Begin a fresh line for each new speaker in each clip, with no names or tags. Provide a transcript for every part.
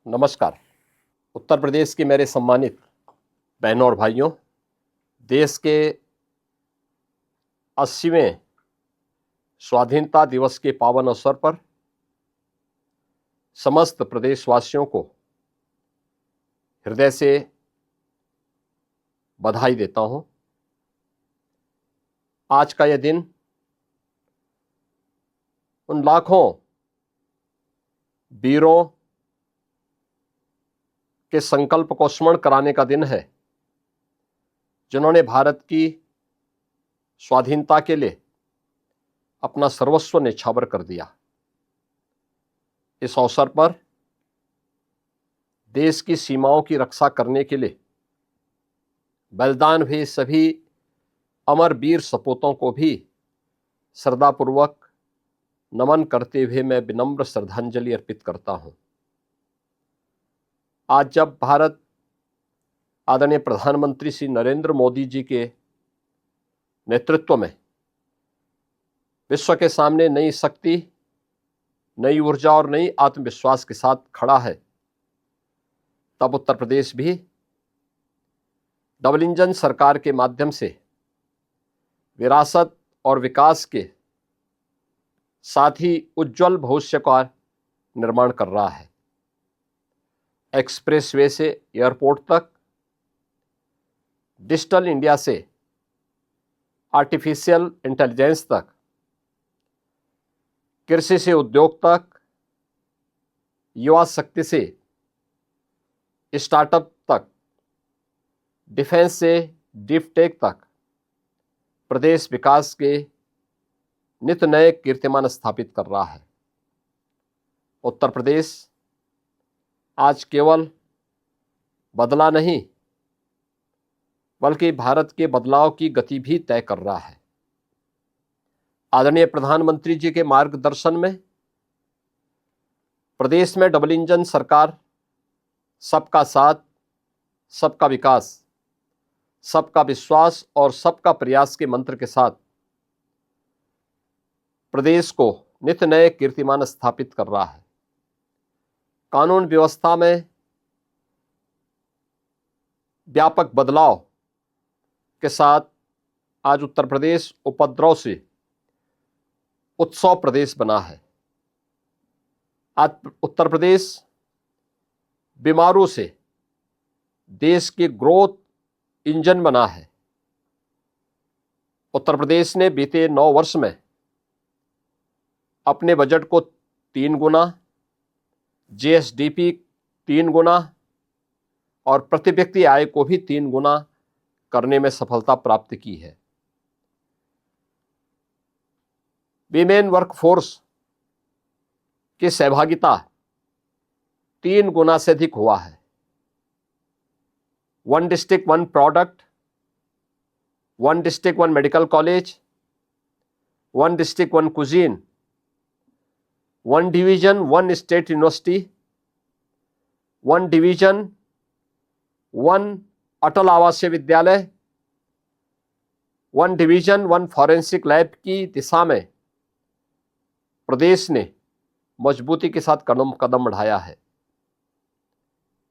नमस्कार। उत्तर प्रदेश के मेरे सम्मानित बहनों और भाइयों, देश के 80वें स्वाधीनता दिवस के पावन अवसर पर समस्त प्रदेशवासियों को हृदय से बधाई देता हूं। आज का यह दिन उन लाखों वीरों के संकल्प को स्मरण कराने का दिन है जिन्होंने भारत की स्वाधीनता के लिए अपना सर्वस्व न्यौछावर कर दिया। इस अवसर पर देश की सीमाओं की रक्षा करने के लिए बलिदान हुए सभी अमर वीर सपूतों को भी श्रद्धापूर्वक नमन करते हुए मैं विनम्र श्रद्धांजलि अर्पित करता हूं। आज जब भारत आदरणीय प्रधानमंत्री श्री नरेंद्र मोदी जी के नेतृत्व में विश्व के सामने नई शक्ति, नई ऊर्जा और नई आत्मविश्वास के साथ खड़ा है, तब उत्तर प्रदेश भी डबल इंजन सरकार के माध्यम से विरासत और विकास के साथ ही उज्जवल भविष्य का निर्माण कर रहा है। एक्सप्रेसवे से एयरपोर्ट तक, डिजिटल इंडिया से आर्टिफिशियल इंटेलिजेंस तक, कृषि से उद्योग तक, युवा शक्ति से स्टार्टअप तक, डिफेंस से डीप टेक तक प्रदेश विकास के नित नए कीर्तिमान स्थापित कर रहा है। उत्तर प्रदेश आज केवल बदला नहीं बल्कि भारत के बदलाव की गति भी तय कर रहा है। आदरणीय प्रधानमंत्री जी के मार्गदर्शन में प्रदेश में डबल इंजन सरकार सबका साथ, सबका विकास, सबका विश्वास और सबका प्रयास के मंत्र के साथ प्रदेश को नित नए कीर्तिमान स्थापित कर रहा है। कानून व्यवस्था में व्यापक बदलाव के साथ आज उत्तर प्रदेश उपद्रव से उत्सव प्रदेश बना है। आज उत्तर प्रदेश बीमारों से देश के ग्रोथ इंजन बना है। उत्तर प्रदेश ने बीते 9 वर्ष में अपने बजट को 3 गुना, जीएसडीपी 3 गुना और प्रति व्यक्ति आय को भी 3 गुना करने में सफलता प्राप्त की है। विमेन वर्कफोर्स की सहभागिता 3 गुना से अधिक हुआ है। 1 district 1 product, 1 district 1 medical college, 1 district 1 cuisine, 1 division 1 state university, 1 division 1 अटल आवासीय विद्यालय, 1 डिवीजन 1 फॉरेंसिक लैब की दिशा में प्रदेश ने मजबूती के साथ कदम बढ़ाया है।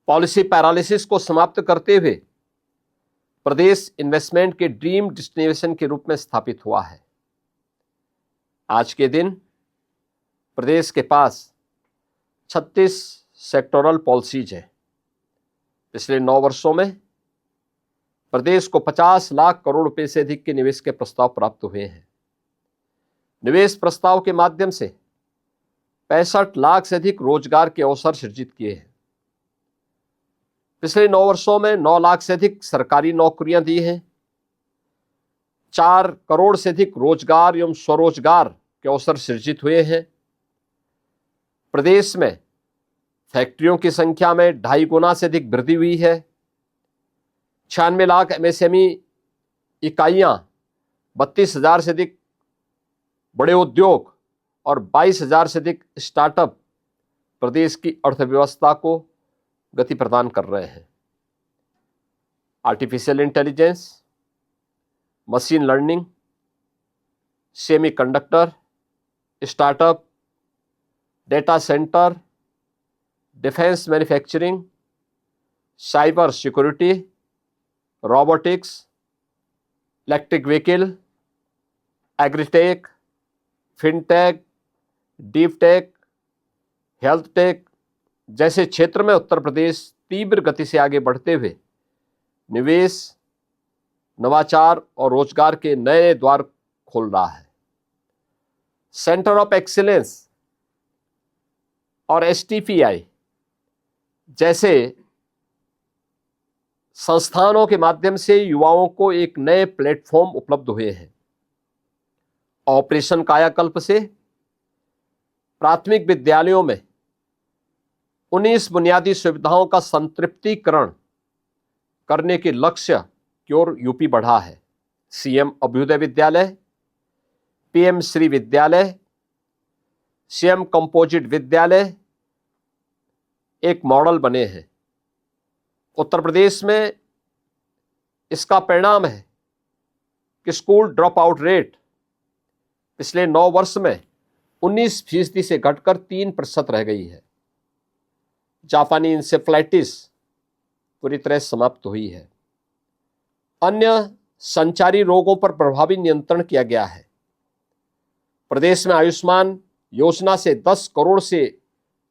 पॉलिसी पैरालिसिस को समाप्त करते हुए प्रदेश इन्वेस्टमेंट के ड्रीम डेस्टिनेशन के रूप में स्थापित हुआ है। आज के दिन प्रदेश के पास 36 सेक्टोरल पॉलिसीज हैं। पिछले 9 वर्षों में प्रदेश को 50 लाख करोड़ रुपए से अधिक के निवेश के प्रस्ताव प्राप्त हुए हैं। निवेश प्रस्ताव के माध्यम से 65 लाख से अधिक रोजगार के अवसर सृजित किए हैं। पिछले 9 वर्षों में 9 लाख से अधिक सरकारी नौकरियां दी हैं। 4 करोड़ से अधिक रोजगार एवं स्वरोजगार के अवसर सृजित हुए हैं। प्रदेश में फैक्ट्रियों की संख्या में 2.5 गुना से अधिक वृद्धि हुई है। 96 लाख एमएसएमई इकाइयां, 32,000 से अधिक बड़े उद्योग और 22,000 से अधिक स्टार्टअप प्रदेश की अर्थव्यवस्था को गति प्रदान कर रहे हैं। Artificial intelligence, machine learning, semiconductor, startup, data centre, defence manufacturing, cyber security, robotics, electric vehicle, agritech, fintech, deep tech, health take जैसे क्षेत्र में उत्तर प्रदेश तीव्र गति से आगे बढ़ते हुए निवेश, नवाचार और रोजगार के नए द्वार खोल रहा है। सेंटर ऑफ एक्सीलेंस और एसटीपीआई जैसे संस्थानों के माध्यम से युवाओं को एक नए प्लेटफॉर्म उपलब्ध हुए हैं। ऑपरेशन कायाकल्प से प्राथमिक विद्यालयों में 19 बुनियादी सुविधाओं का संतृप्तिकरण करने के लक्ष्य की ओर यूपी बढ़ा है। सीएम अभ्युदय विद्यालय, पीएम श्री विद्यालय, सीएम कंपोजिट विद्यालय एक मॉडल बने हैं। उत्तर प्रदेश में इसका परिणाम है कि स्कूल ड्रॉप आउट रेट पिछले 9 वर्ष में 19% से घटकर 3% रह गई है। जापानी इंसेफ्लाइटिस पूरी तरह समाप्त हुई है। अन्य संचारी रोगों पर प्रभावी नियंत्रण किया गया है। प्रदेश में आयुष्मान योजना से 10 करोड़ से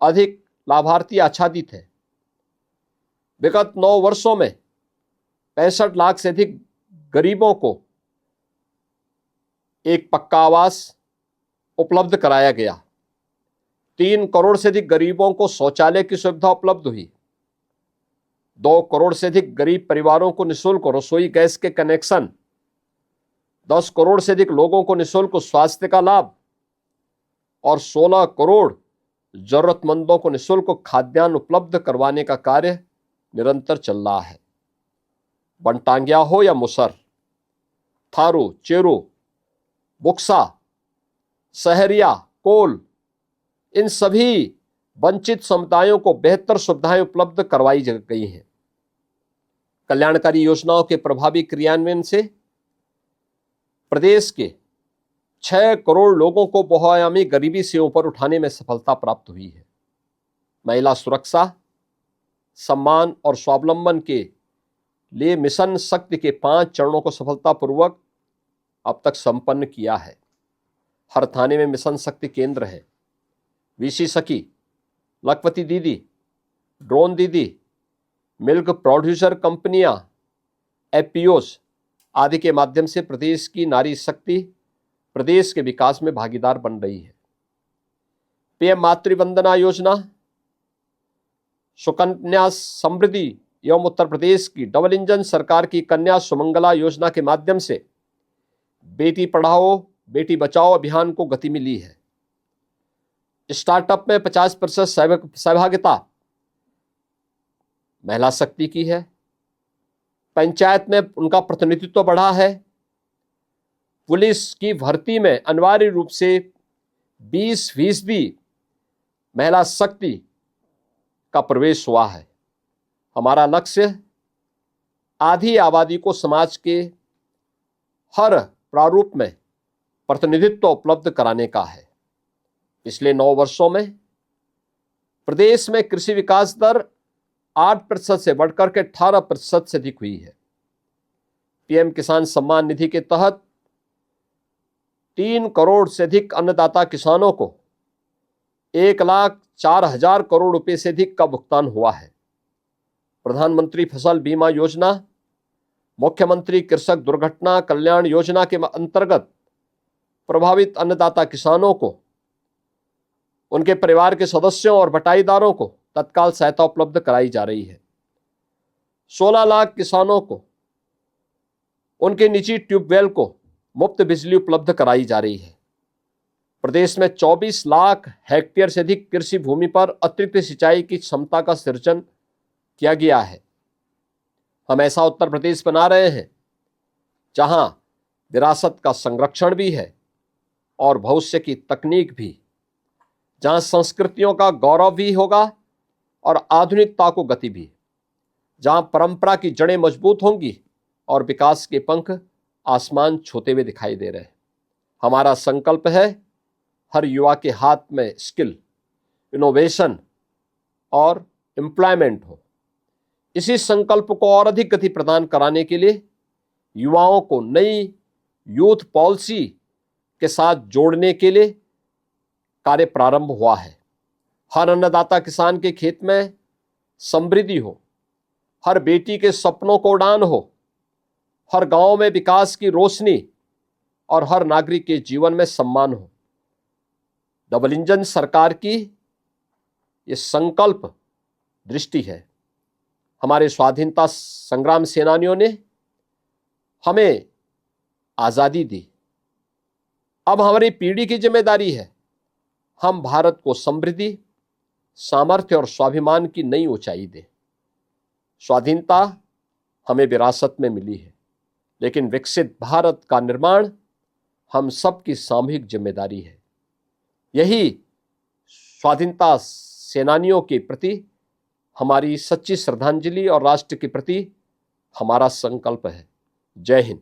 अधिक लाभार्थी आच्छादित हैं। विगत 9 वर्षों में 65 लाख से अधिक गरीबों को एक पक्का आवास उपलब्ध कराया गया। 3 करोड़ से अधिक गरीबों को शौचालय की सुविधा उपलब्ध हुई। 2 करोड़ से अधिक गरीब परिवारों को निःशुल्क रसोई गैस के कनेक्शन, 10 करोड़ से अधिक लोगों को निःशुल्क स्वास्थ्य का लाभ और 16 करोड़ जरूरतमंदों को निःशुल्क खाद्यान्न उपलब्ध करवाने का कार्य निरंतर चल रहा है। वनटांगिया हो या मुसर, थारू, चेरू, बुक्सा, सहरिया, कोल, इन सभी वंचित समुदायों को बेहतर सुविधाएं उपलब्ध करवाई गई हैं। कल्याणकारी योजनाओं के प्रभावी क्रियान्वयन से प्रदेश के 6 करोड़ लोगों को बहुआयामी गरीबी से ऊपर उठाने में सफलता प्राप्त हुई है। महिला सुरक्षा, सम्मान और स्वावलंबन के लिए मिशन शक्ति के 5 चरणों को सफलतापूर्वक अब तक संपन्न किया है। हर थाने में मिशन शक्ति केंद्र है। वीसी सखी, लखपति दीदी, ड्रोन दीदी, मिल्क प्रोड्यूसर कंपनियां, एफपीओस आदि के माध्यम से प्रदेश की नारी शक्ति प्रदेश के विकास में भागीदार बन रही है। पीएम मातृवंदना योजना, सुकन्या समृद्धि एवं उत्तर प्रदेश की डबल इंजन सरकार की कन्या सुमंगला योजना के माध्यम से बेटी पढ़ाओ बेटी बचाओ अभियान को गति मिली है। स्टार्टअप में 50% सहभागिता महिला शक्ति की है। पंचायत में उनका प्रतिनिधित्व बढ़ा है। पुलिस की भर्ती में अनिवार्य रूप से 20% महिला शक्ति का प्रवेश हुआ है। हमारा लक्ष्य आधी आबादी को समाज के हर प्रारूप में प्रतिनिधित्व उपलब्ध कराने का है। पिछले 9 वर्षों में प्रदेश में कृषि विकास दर 8% से बढ़कर के 18% से अधिक हुई है। पीएम किसान सम्मान निधि के तहत 3 करोड़ से अधिक अन्नदाता किसानों को 1,04,000 करोड़ रुपए से अधिक का भुगतान हुआ है। प्रधानमंत्री फसल बीमा योजना, मुख्यमंत्री कृषक दुर्घटना कल्याण योजना के अंतर्गत प्रभावित अन्नदाता किसानों को, उनके परिवार के सदस्यों और बटाईदारों को तत्काल सहायता उपलब्ध कराई जा रही है। 16 लाख किसानों को उनके निजी ट्यूबवेल को मुफ्त बिजली उपलब्ध कराई जा रही है। प्रदेश में 24 लाख हेक्टेयर से अधिक कृषि भूमि पर अतिरिक्त सिंचाई की क्षमता का सृजन किया गया है। हम ऐसा उत्तर प्रदेश बना रहे हैं जहां विरासत का संरक्षण भी है और भविष्य की तकनीक भी, जहां संस्कृतियों का गौरव भी होगा और आधुनिकता को गति भी, जहां परंपरा की जड़ें मजबूत होंगी और विकास के पंख आसमान छूते हुए दिखाई दे रहे हैं। हमारा संकल्प है हर युवा के हाथ में स्किल, इनोवेशन और एम्प्लॉयमेंट हो। इसी संकल्प को और अधिक गति प्रदान कराने के लिए युवाओं को नई यूथ पॉलिसी के साथ जोड़ने के लिए कार्य प्रारंभ हुआ है। हर अन्नदाता किसान के खेत में समृद्धि हो, हर बेटी के सपनों को उड़ान हो, हर गांव में विकास की रोशनी और हर नागरिक के जीवन में सम्मान हो। डबल इंजन सरकार की ये संकल्प दृष्टि है। हमारे स्वाधीनता संग्राम सेनानियों ने हमें आजादी दी। अब हमारी पीढ़ी की जिम्मेदारी है हम भारत को समृद्धि, सामर्थ्य और स्वाभिमान की नई ऊंचाई दें। स्वाधीनता हमें विरासत में मिली है, लेकिन विकसित भारत का निर्माण हम सबकी सामूहिक जिम्मेदारी है। यही स्वाधीनता सेनानियों के प्रति हमारी सच्ची श्रद्धांजलि और राष्ट्र के प्रति हमारा संकल्प है। जय हिंद।